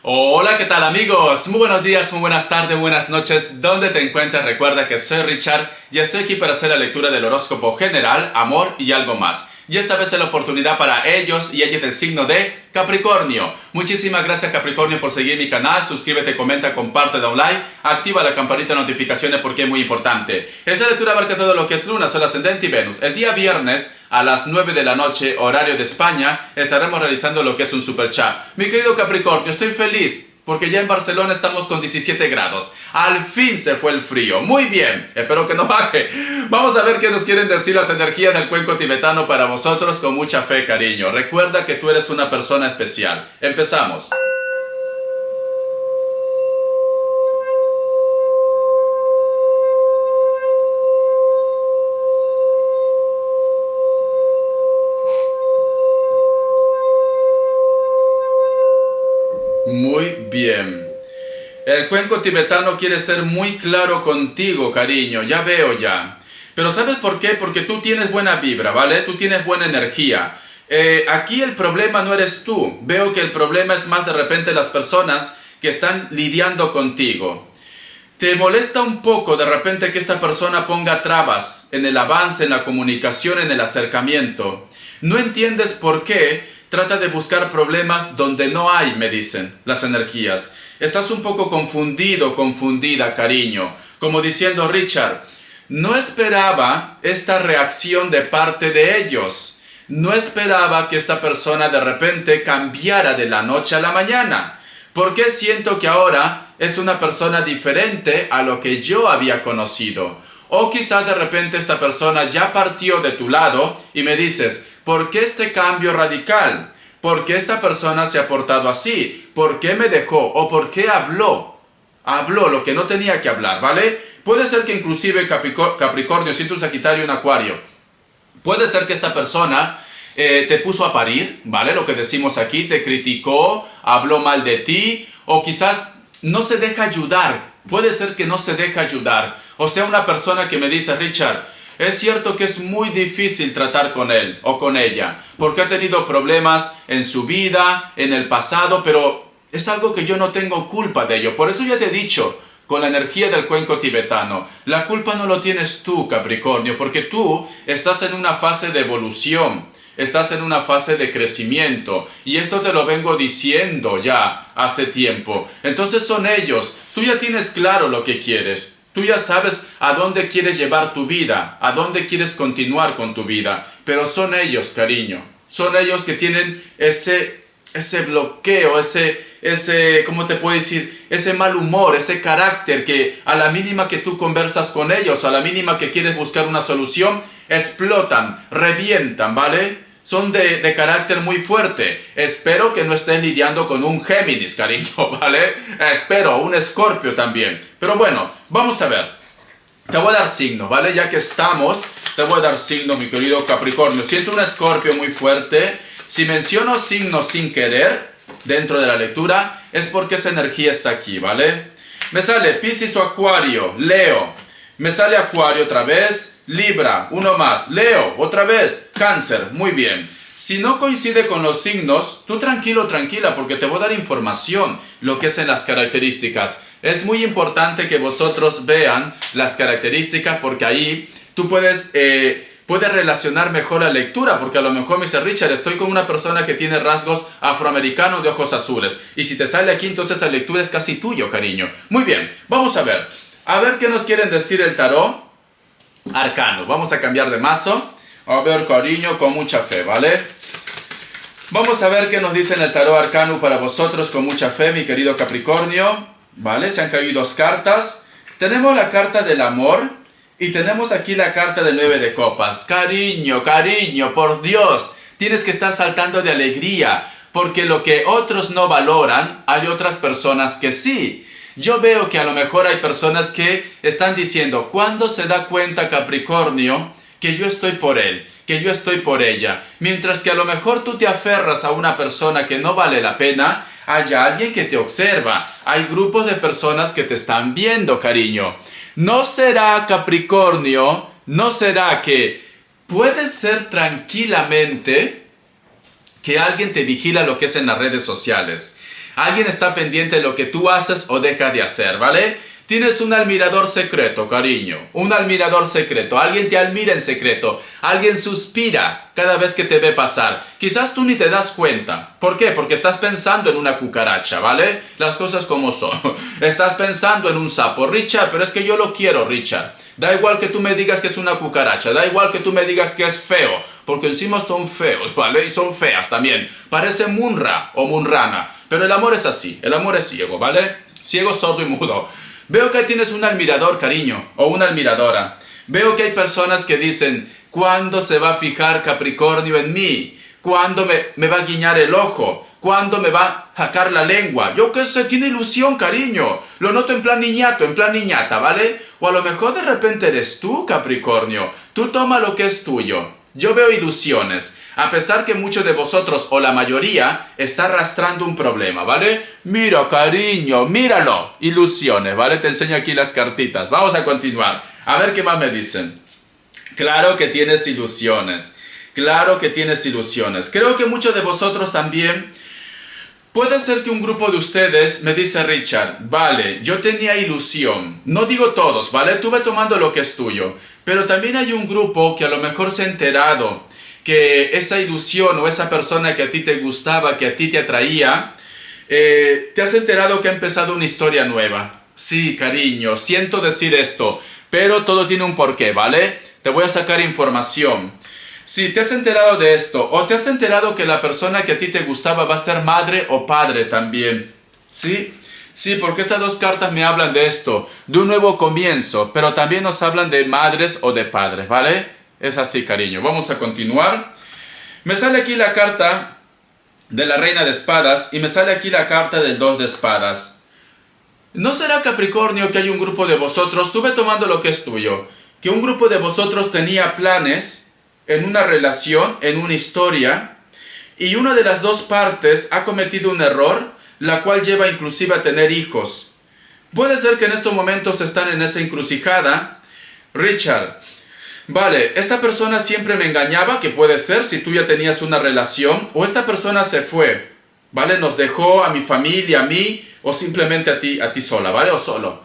Hola, ¿qué tal amigos? Muy buenos días, muy buenas tardes, buenas noches. ¿Dónde te encuentras? Recuerda que soy Richard y estoy aquí para hacer la lectura del horóscopo general, amor y algo más. Y esta vez es la oportunidad para ellos y ellas del signo de Capricornio. Muchísimas gracias Capricornio por seguir mi canal. Suscríbete, comenta, comparte, da un like, activa la campanita de notificaciones porque es muy importante. Esta lectura abarca todo lo que es Luna, Sol, Ascendente y Venus. El día viernes a las 9 de la noche, horario de España, estaremos realizando lo que es un super chat. Mi querido Capricornio, estoy feliz porque ya en Barcelona estamos con 17 grados. Al fin se fue el frío. Muy bien, espero que no baje. Vamos a ver qué nos quieren decir las energías del cuenco tibetano para vosotros con mucha fe, cariño. Recuerda que tú eres una persona especial. Empezamos. Muy bien. El cuenco tibetano quiere ser muy claro contigo, cariño, ya veo ya. Pero ¿sabes por qué? Porque tú tienes buena vibra, ¿vale? Tú tienes buena energía. Aquí el problema no eres tú. Veo que el problema es más de repente las personas que están lidiando contigo. ¿Te molesta un poco de repente que esta persona ponga trabas en el avance, en la comunicación, en el acercamiento? No entiendes por qué. Trata de buscar problemas donde no hay, me dicen las energías. Estás un poco confundido, confundida, cariño. Como diciendo, Richard, no esperaba esta reacción de parte de ellos. No esperaba que esta persona de repente cambiara de la noche a la mañana. ¿Por qué siento que ahora es una persona diferente a lo que yo había conocido? O quizás de repente esta persona ya partió de tu lado y me dices, ¿por qué este cambio radical? ¿Por qué esta persona se ha portado así? ¿Por qué me dejó? ¿O por qué habló? Habló lo que no tenía que hablar, ¿vale? Puede ser que inclusive Capricornio, siendo un Sagitario y un Acuario, puede ser que esta persona te puso a parir, ¿vale? Lo que decimos aquí, te criticó, habló mal de ti, o quizás no se deja ayudar. Puede ser que no se deja ayudar. O sea, una persona que me dice, Richard, es cierto que es muy difícil tratar con él o con ella, porque ha tenido problemas en su vida, en el pasado, pero es algo que yo no tengo culpa de ello. Por eso ya te he dicho, con la energía del cuenco tibetano, la culpa no lo tienes tú, Capricornio, porque tú estás en una fase de evolución, estás en una fase de crecimiento, y esto te lo vengo diciendo ya hace tiempo. Entonces son ellos, tú ya tienes claro lo que quieres. Tú ya sabes a dónde quieres llevar tu vida, a dónde quieres continuar con tu vida, pero son ellos, cariño. Son ellos que tienen ese bloqueo, ¿cómo te puedo decir? Ese mal humor, ese carácter que a la mínima que tú conversas con ellos, a la mínima que quieres buscar una solución, explotan, revientan, ¿vale? Son de carácter muy fuerte. Espero que no estés lidiando con un Géminis, cariño, ¿vale? Espero, un Escorpio también. Pero bueno, vamos a ver. Te voy a dar signos, ¿vale? Ya que estamos, te voy a dar signos, mi querido Capricornio. Siento un Escorpio muy fuerte. Si menciono signos sin querer dentro de la lectura, es porque esa energía está aquí, ¿vale? Me sale Piscis o Acuario, Leo. Me sale Acuario otra vez, Libra, uno más, Leo, otra vez, Cáncer, muy bien. Si no coincide con los signos, tú tranquilo, tranquila, porque te voy a dar información, lo que es en las características. Es muy importante que vosotros vean las características, porque ahí tú puedes relacionar mejor la lectura, porque a lo mejor me dice, Richard, estoy con una persona que tiene rasgos afroamericanos de ojos azules. Y si te sale aquí, entonces esta lectura es casi tuyo, cariño. Muy bien, vamos a ver. A ver qué nos quieren decir el tarot arcano. Vamos a cambiar de mazo. A ver, cariño, con mucha fe, ¿vale? Vamos a ver qué nos dicen el tarot arcano para vosotros con mucha fe, mi querido Capricornio. ¿Vale? Se han caído dos cartas. Tenemos la carta del amor y tenemos aquí la carta del 9 de copas. Cariño, cariño, por Dios, tienes que estar saltando de alegría, porque lo que otros no valoran, hay otras personas que sí. Yo veo que a lo mejor hay personas que están diciendo, ¿cuándo se da cuenta Capricornio que yo estoy por él, que yo estoy por ella? Mientras que a lo mejor tú te aferras a una persona que no vale la pena, hay alguien que te observa, hay grupos de personas que te están viendo, cariño. ¿No será, Capricornio, no será que puedes ser tranquilamente que alguien te vigila lo que es en las redes sociales? Alguien está pendiente de lo que tú haces o dejas de hacer, ¿vale? Tienes un admirador secreto, cariño. Un admirador secreto. Alguien te admira en secreto. Alguien suspira cada vez que te ve pasar. Quizás tú ni te das cuenta. ¿Por qué? Porque estás pensando en una cucaracha, ¿vale? Las cosas como son. Estás pensando en un sapo. Richard, pero es que yo lo quiero, Richard. Da igual que tú me digas que es una cucaracha. Da igual que tú me digas que es feo. Porque encima son feos, ¿vale? Y son feas también. Parece Munra o Munrana. Pero el amor es así. El amor es ciego, ¿vale? Ciego, sordo y mudo. Veo que tienes un admirador, cariño, o una admiradora. Veo que hay personas que dicen, ¿cuándo se va a fijar Capricornio en mí? ¿Cuándo me va a guiñar el ojo? ¿Cuándo me va a sacar la lengua? Yo qué sé, tiene ilusión, cariño. Lo noto en plan niñato, en plan niñata, ¿vale? O a lo mejor de repente eres tú, Capricornio. Tú toma lo que es tuyo. Yo veo ilusiones, a pesar que muchos de vosotros, o la mayoría, está arrastrando un problema, ¿vale? Mira, cariño, míralo. Ilusiones, ¿vale? Te enseño aquí las cartitas. Vamos a continuar. A ver qué más me dicen. Claro que tienes ilusiones. Claro que tienes ilusiones. Creo que muchos de vosotros también. Puede ser que un grupo de ustedes me dice, Richard, vale, yo tenía ilusión. No digo todos, ¿vale? Tú ve tomando lo que es tuyo. Pero también hay un grupo que a lo mejor se ha enterado que esa ilusión o esa persona que a ti te gustaba, que a ti te atraía, te has enterado que ha empezado una historia nueva. Sí, cariño, siento decir esto, pero todo tiene un porqué, ¿vale? Te voy a sacar información. Si te has enterado de esto, o te has enterado que la persona que a ti te gustaba va a ser madre o padre también, ¿sí? Sí, porque estas dos cartas me hablan de esto, de un nuevo comienzo, pero también nos hablan de madres o de padres, ¿vale? Es así, cariño. Vamos a continuar. Me sale aquí la carta de la Reina de Espadas y me sale aquí la carta del 2 de Espadas. ¿No será, Capricornio, que hay un grupo de vosotros, estuve tomando lo que es tuyo, que un grupo de vosotros tenía planes en una relación, en una historia, y una de las dos partes ha cometido un error, la cual lleva inclusive a tener hijos? Puede ser que en estos momentos están en esa encrucijada. Richard, vale, esta persona siempre me engañaba, que puede ser si tú ya tenías una relación, o esta persona se fue, ¿vale? Nos dejó a mi familia, a mí, o simplemente a ti sola, ¿vale? O solo.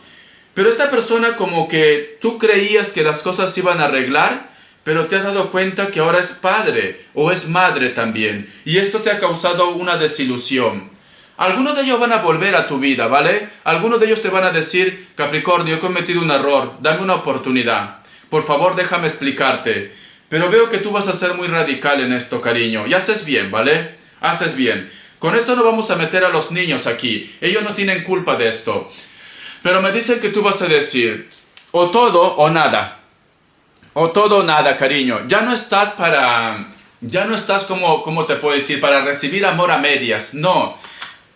Pero esta persona como que tú creías que las cosas se iban a arreglar, pero te has dado cuenta que ahora es padre o es madre también, y esto te ha causado una desilusión. Algunos de ellos van a volver a tu vida, ¿vale? Algunos de ellos te van a decir, Capricornio, he cometido un error, dame una oportunidad. Por favor, déjame explicarte. Pero veo que tú vas a ser muy radical en esto, cariño. Y haces bien, ¿vale? Haces bien. Con esto no vamos a meter a los niños aquí. Ellos no tienen culpa de esto. Pero me dicen que tú vas a decir, o todo o nada. O todo o nada, cariño. Ya no estás como te puedo decir, para recibir amor a medias. No.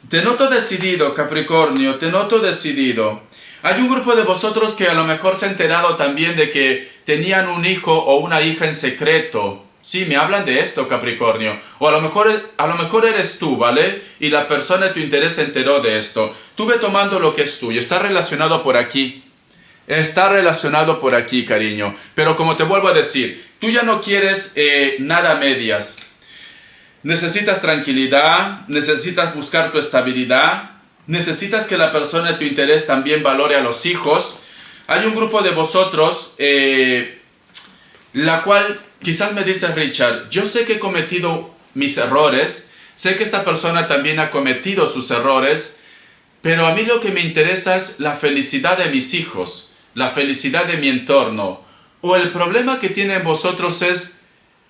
Te noto decidido, Capricornio, te noto decidido. Hay un grupo de vosotros que a lo mejor se ha enterado también de que tenían un hijo o una hija en secreto. Sí, me hablan de esto, Capricornio. O a lo mejor eres tú, ¿vale? Y la persona de tu interés se enteró de esto. Tú ve tomando lo que es tuyo. Está relacionado por aquí. Está relacionado por aquí, cariño. Pero como te vuelvo a decir, tú ya no quieres nada a medias. Necesitas tranquilidad, necesitas buscar tu estabilidad, necesitas que la persona de tu interés también valore a los hijos. Hay un grupo de vosotros, la cual quizás me dice, Richard, yo sé que he cometido mis errores, sé que esta persona también ha cometido sus errores, pero a mí lo que me interesa es la felicidad de mis hijos, la felicidad de mi entorno. O el problema que tienen vosotros es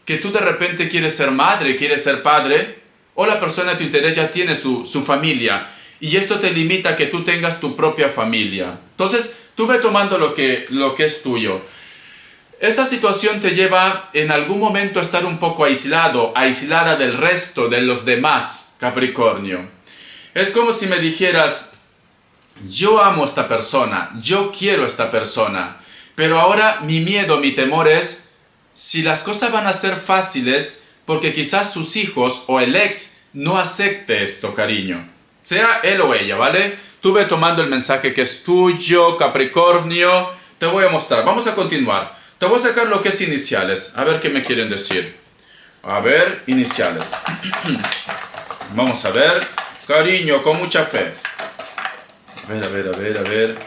que tú de repente quieres ser madre, quieres ser padre, o la persona de tu interés ya tiene su familia, y esto te limita a que tú tengas tu propia familia. Entonces, tú ve tomando lo que es tuyo. Esta situación te lleva en algún momento a estar un poco aislado, aislada del resto, de los demás, Capricornio. Es como si me dijeras, yo amo a esta persona, yo quiero a esta persona, pero ahora mi miedo, mi temor es, si las cosas van a ser fáciles, porque quizás sus hijos o el ex no acepte esto, cariño. Sea él o ella, ¿vale? Tú ve tomando el mensaje que es tuyo, Capricornio. Te voy a mostrar. Vamos a continuar. Te voy a sacar lo que es iniciales. A ver qué me quieren decir. A ver, iniciales. Vamos a ver. cariño, con mucha fe. A ver.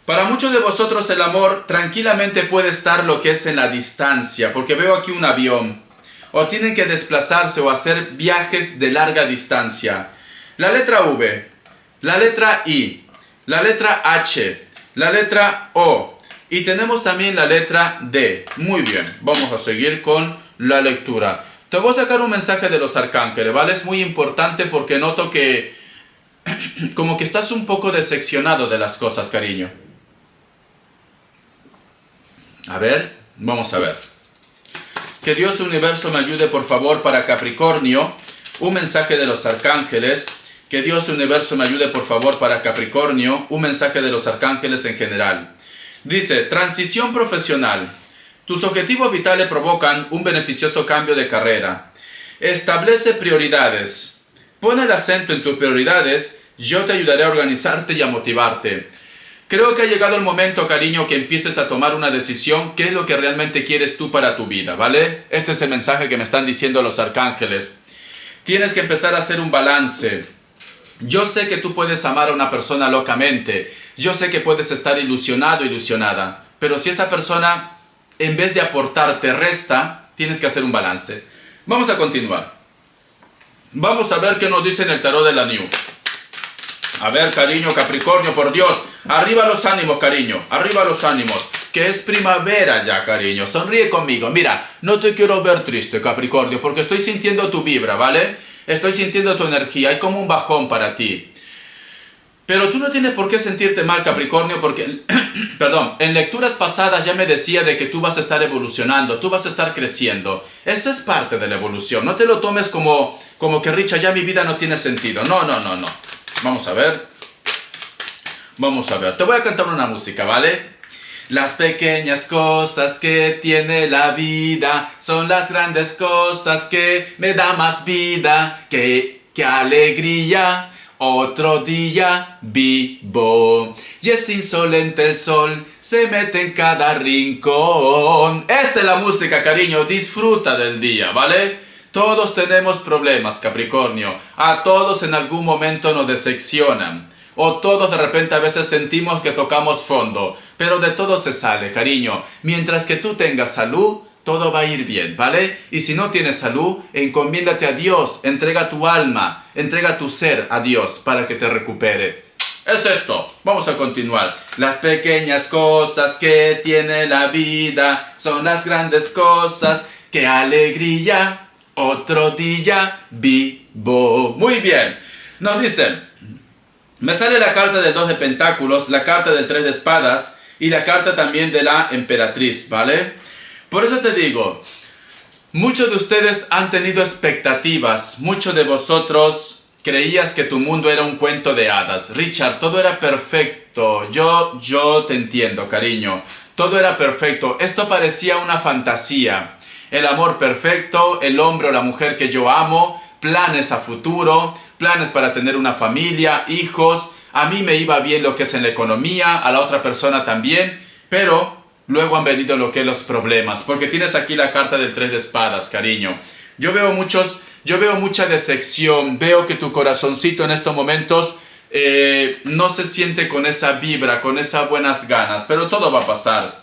Para muchos de vosotros el amor tranquilamente puede estar lo que es en la distancia, porque veo aquí un avión, o tienen que desplazarse o hacer viajes de larga distancia. La letra V, la letra I, la letra H, la letra O, y tenemos también la letra D. Muy bien, vamos a seguir con la lectura. Te voy a sacar un mensaje de los arcángeles, ¿vale? Es muy importante porque noto que como que estás un poco decepcionado de las cosas, cariño. A ver, vamos a ver. Que Dios Universo me ayude, por favor, para Capricornio. Un mensaje de los arcángeles. Que Dios Universo me ayude, por favor, para Capricornio. Un mensaje de los arcángeles en general. Dice, transición profesional. Tus objetivos vitales provocan un beneficioso cambio de carrera. Establece prioridades. Pon el acento en tus prioridades. Yo te ayudaré a organizarte y a motivarte. Creo que ha llegado el momento, cariño, que empieces a tomar una decisión. ¿Qué es lo que realmente quieres tú para tu vida? ¿Vale? Este es el mensaje que me están diciendo los arcángeles. Tienes que empezar a hacer un balance. Yo sé que tú puedes amar a una persona locamente. Yo sé que puedes estar ilusionado, ilusionada. Pero si esta persona, en vez de aportar, te resta, tienes que hacer un balance. Vamos a continuar. Vamos a ver qué nos dice en el tarot de la New. A ver, cariño, Capricornio, por Dios. Arriba los ánimos, cariño. Arriba los ánimos. Que es primavera ya, cariño. Sonríe conmigo. Mira, no te quiero ver triste, Capricornio, porque estoy sintiendo tu vibra, ¿vale? Estoy sintiendo tu energía. Hay como un bajón para ti. Pero tú no tienes por qué sentirte mal, Capricornio, porque, perdón, en lecturas pasadas ya me decía de que tú vas a estar evolucionando, tú vas a estar creciendo. Esto es parte de la evolución. No te lo tomes como que, Richard, ya mi vida no tiene sentido. No. Vamos a ver. Te voy a cantar una música, ¿vale? Las pequeñas cosas que tiene la vida son las grandes cosas que me da más vida. ¡Qué alegría! Otro día vivo. Y es insolente el sol, se mete en cada rincón. Esta es la música, cariño. Disfruta del día, ¿vale? Todos tenemos problemas, Capricornio. A todos en algún momento nos decepcionan. O todos de repente a veces sentimos que tocamos fondo. Pero de todo se sale, cariño. Mientras que tú tengas salud, todo va a ir bien, ¿vale? Y si no tienes salud, encomiéndate a Dios. Entrega tu alma, entrega tu ser a Dios para que te recupere. Es esto. Vamos a continuar. Las pequeñas cosas que tiene la vida son las grandes cosas. ¡Qué alegría! Otro día vivo. Muy bien. Nos dicen, me sale la carta del 2 de pentáculos, la carta del 3 de espadas y la carta también de la emperatriz, ¿vale? Por eso te digo, muchos de ustedes han tenido expectativas. Muchos de vosotros creías que tu mundo era un cuento de hadas. Richard, todo era perfecto. Yo te entiendo, cariño. Todo era perfecto. Esto parecía una fantasía. El amor perfecto, el hombre o la mujer que yo amo, planes a futuro, planes para tener una familia, hijos. A mí me iba bien lo que es en la economía, a la otra persona también, pero luego han venido lo que es los problemas, porque tienes aquí la carta del 3 de espadas, cariño. Yo veo mucha decepción, veo que tu corazoncito en estos momentos no se siente con esa vibra, con esas buenas ganas, pero todo va a pasar.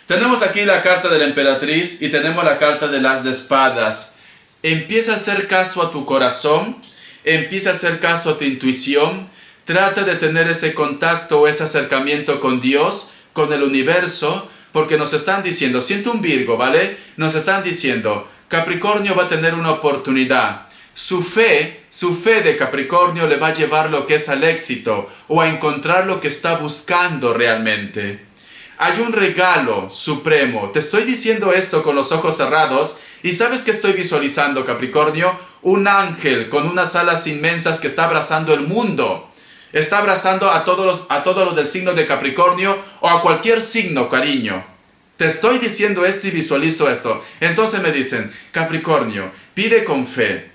Tenemos aquí la carta de la emperatriz y tenemos la carta de las de espadas. Empieza a hacer caso a tu corazón, empieza a hacer caso a tu intuición, trata de tener ese contacto o ese acercamiento con Dios, con el universo, porque nos están diciendo, siento un Virgo, ¿vale? Nos están diciendo, Capricornio va a tener una oportunidad. Su fe de Capricornio le va a llevar lo que es al éxito o a encontrar lo que está buscando realmente. Hay un regalo supremo. Te estoy diciendo esto con los ojos cerrados y ¿sabes qué estoy visualizando, Capricornio? Un ángel con unas alas inmensas que está abrazando el mundo. Está abrazando a todos los del signo de Capricornio o a cualquier signo, cariño. Te estoy diciendo esto y visualizo esto. Entonces me dicen, Capricornio, pide con fe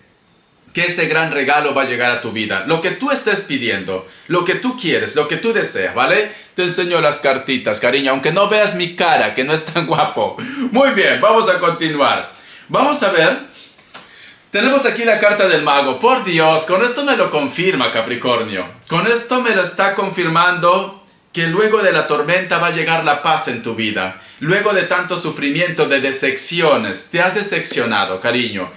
que ese gran regalo va a llegar a tu vida. Lo que tú estés pidiendo, lo que tú quieres, lo que tú deseas, ¿vale? Te enseño las cartitas, cariño, aunque no veas mi cara, que no es tan guapo. Muy bien, vamos a continuar. Vamos a ver Tenemos aquí la carta del mago. Por Dios, con esto me lo confirma Capricornio. Con esto me lo está confirmando que luego de la tormenta va a llegar la paz en tu vida. Luego de tanto sufrimiento, de decepciones. Te has decepcionado, cariño.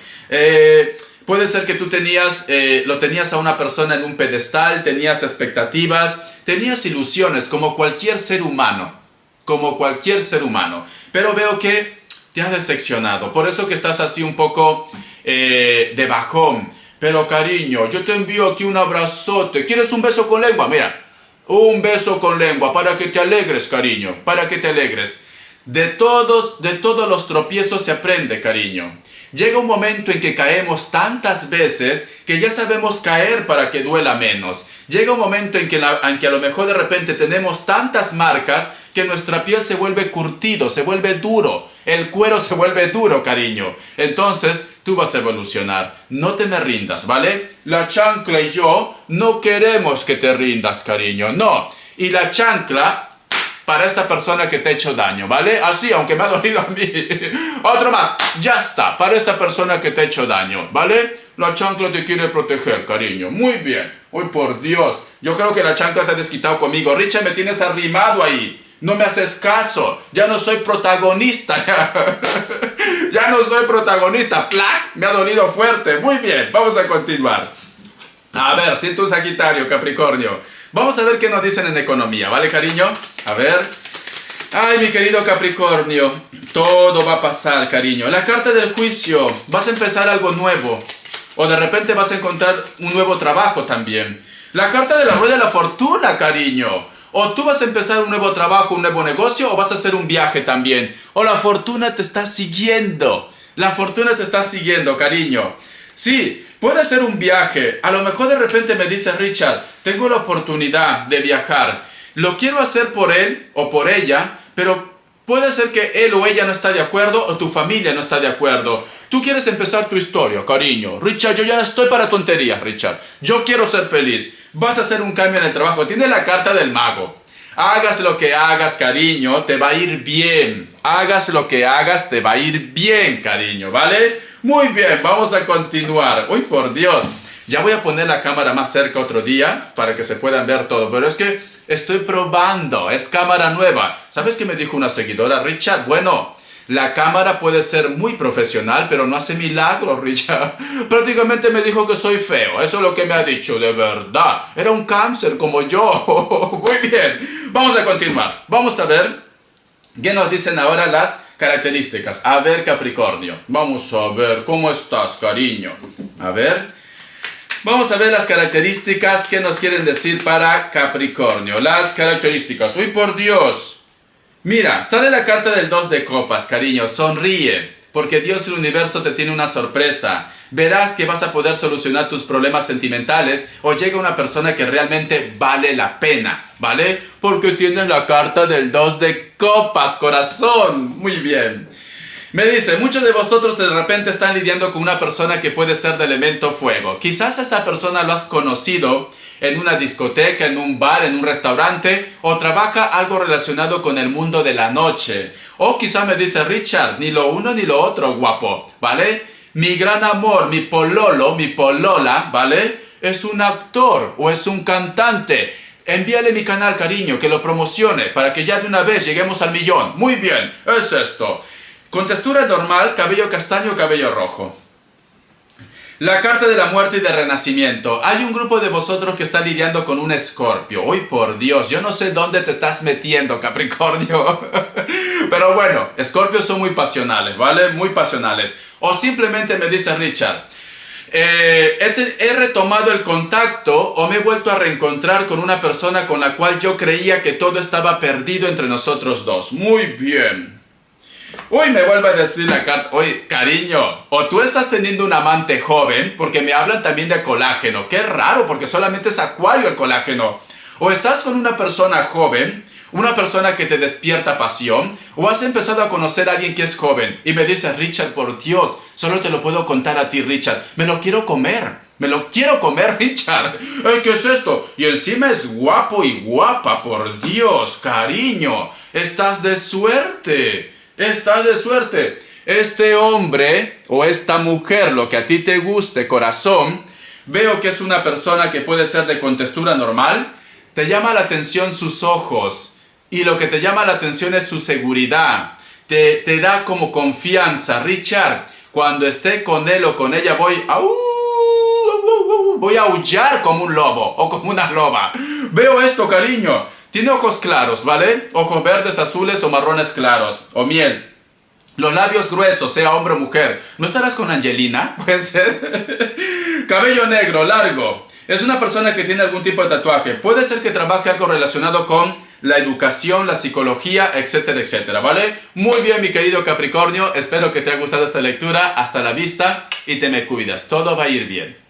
Puede ser que tú lo tenías a una persona en un pedestal, tenías expectativas, tenías ilusiones como cualquier ser humano. Como cualquier ser humano. Pero veo que te has decepcionado. Por eso que estás así un poco de bajón. Pero cariño, yo te envío aquí un abrazote. ¿Quieres un beso con lengua? Mira, un beso con lengua para que te alegres, cariño. Para que te alegres. De todos los tropiezos se aprende, cariño. Llega un momento en que caemos tantas veces que ya sabemos caer para que duela menos. Llega un momento en que a lo mejor de repente tenemos tantas marcas que nuestra piel se vuelve curtido, se vuelve duro. El cuero se vuelve duro, cariño. Entonces, tú vas a evolucionar. No te me rindas, ¿vale? La chancla y yo no queremos que te rindas, cariño. No. Y la chancla para esta persona que te ha hecho daño, ¿vale? Así, aunque me ha dolido a mí. Otro más. Ya está. Para esa persona que te ha hecho daño, ¿vale? La chancla te quiere proteger, cariño. Muy bien. Uy, por Dios. Yo creo que la chancla se ha desquitado conmigo. Richard, me tienes arrimado ahí. No me haces caso. Ya no soy protagonista. Ya no soy protagonista. ¡Plac! Me ha dolido fuerte. Muy bien. Vamos a continuar. A ver, siento un Sagitario, Capricornio. Vamos a ver qué nos dicen en economía, ¿vale, cariño? A ver. Ay, mi querido Capricornio. Todo va a pasar, cariño. La carta del juicio. Vas a empezar algo nuevo. O de repente vas a encontrar un nuevo trabajo también. La carta de la rueda de la fortuna, cariño. O tú vas a empezar un nuevo trabajo, un nuevo negocio, o vas a hacer un viaje también. O la fortuna te está siguiendo. La fortuna te está siguiendo, cariño. Sí, puede ser un viaje. A lo mejor de repente me dice Richard, tengo la oportunidad de viajar. Lo quiero hacer por él o por ella, pero puede ser que él o ella no está de acuerdo o tu familia no está de acuerdo. Tú quieres empezar tu historia, cariño. Richard, yo ya no estoy para tonterías, Richard. Yo quiero ser feliz. Vas a hacer un cambio en el trabajo. Tienes la carta del mago. Hagas lo que hagas, cariño, te va a ir bien. Hagas lo que hagas, te va a ir bien, cariño, ¿vale? Muy bien, vamos a continuar. Uy, por Dios. Ya voy a poner la cámara más cerca otro día para que se puedan ver todo. Pero es que estoy probando. Es cámara nueva. ¿Sabes qué me dijo una seguidora, Richard? Bueno, la cámara puede ser muy profesional, pero no hace milagros, Richard. Prácticamente me dijo que soy feo. Eso es lo que me ha dicho, de verdad. Era un cáncer como yo. Muy bien. Vamos a continuar. Vamos a ver qué nos dicen ahora las características. A ver, Capricornio. Vamos a ver cómo estás, cariño. A ver. Vamos a ver las características que nos quieren decir para Capricornio. Las características. ¡Uy, por Dios! Mira, sale la carta del 2 de copas, cariño. Sonríe, porque Dios y el universo te tiene una sorpresa. Verás que vas a poder solucionar tus problemas sentimentales o llega una persona que realmente vale la pena, ¿vale? Porque tienes la carta del 2 de copas, corazón. Muy bien. Me dice, muchos de vosotros de repente están lidiando con una persona que puede ser de elemento fuego. Quizás esta persona lo has conocido en una discoteca, en un bar, en un restaurante, o trabaja algo relacionado con el mundo de la noche. O quizás me dice, Richard, ni lo uno ni lo otro, guapo, ¿vale? Mi gran amor, mi pololo, mi polola, ¿vale? Es un actor o es un cantante. Envíale mi canal, cariño, que lo promocione para que ya de una vez lleguemos al 1.000.000. Muy bien, es esto. Con textura normal, cabello castaño o cabello rojo. La carta de la muerte y de renacimiento. Hay un grupo de vosotros que está lidiando con un escorpio. ¡Uy, por Dios! Yo no sé dónde te estás metiendo, Capricornio. Pero bueno, escorpios son muy pasionales, ¿vale? Muy pasionales. O simplemente me dice Richard, he retomado el contacto o me he vuelto a reencontrar con una persona con la cual yo creía que todo estaba perdido entre nosotros dos. Muy bien. Uy, me vuelve a decir la carta. Oye, cariño, o tú estás teniendo un amante joven, porque me hablan también de colágeno. Qué raro, porque solamente es acuario el colágeno. O estás con una persona joven, una persona que te despierta pasión, o has empezado a conocer a alguien que es joven. Y me dice, Richard, por Dios, solo te lo puedo contar a ti, Richard. Me lo quiero comer. Me lo quiero comer, Richard. ¿Qué es esto? Y encima es guapo y guapa, por Dios, cariño. Estás de suerte. Estás de suerte. este hombre o esta mujer, lo que a ti te guste, corazón, veo que es una persona que puede ser de contextura normal, te llama la atención sus ojos y lo que te llama la atención es su seguridad, te da como confianza. Richard, cuando esté con él o con ella voy a aullar como un lobo o como una loba. Veo esto, cariño. Tiene ojos claros, ¿vale? Ojos verdes, azules o marrones claros, o miel. Los labios gruesos, sea hombre o mujer. ¿No estarás con Angelina? Puede ser. Cabello negro, largo. Es una persona que tiene algún tipo de tatuaje. Puede ser que trabaje algo relacionado con la educación, la psicología, etcétera, etcétera, ¿vale? Muy bien, mi querido Capricornio. Espero que te haya gustado esta lectura. Hasta la vista y te me cuidas. Todo va a ir bien.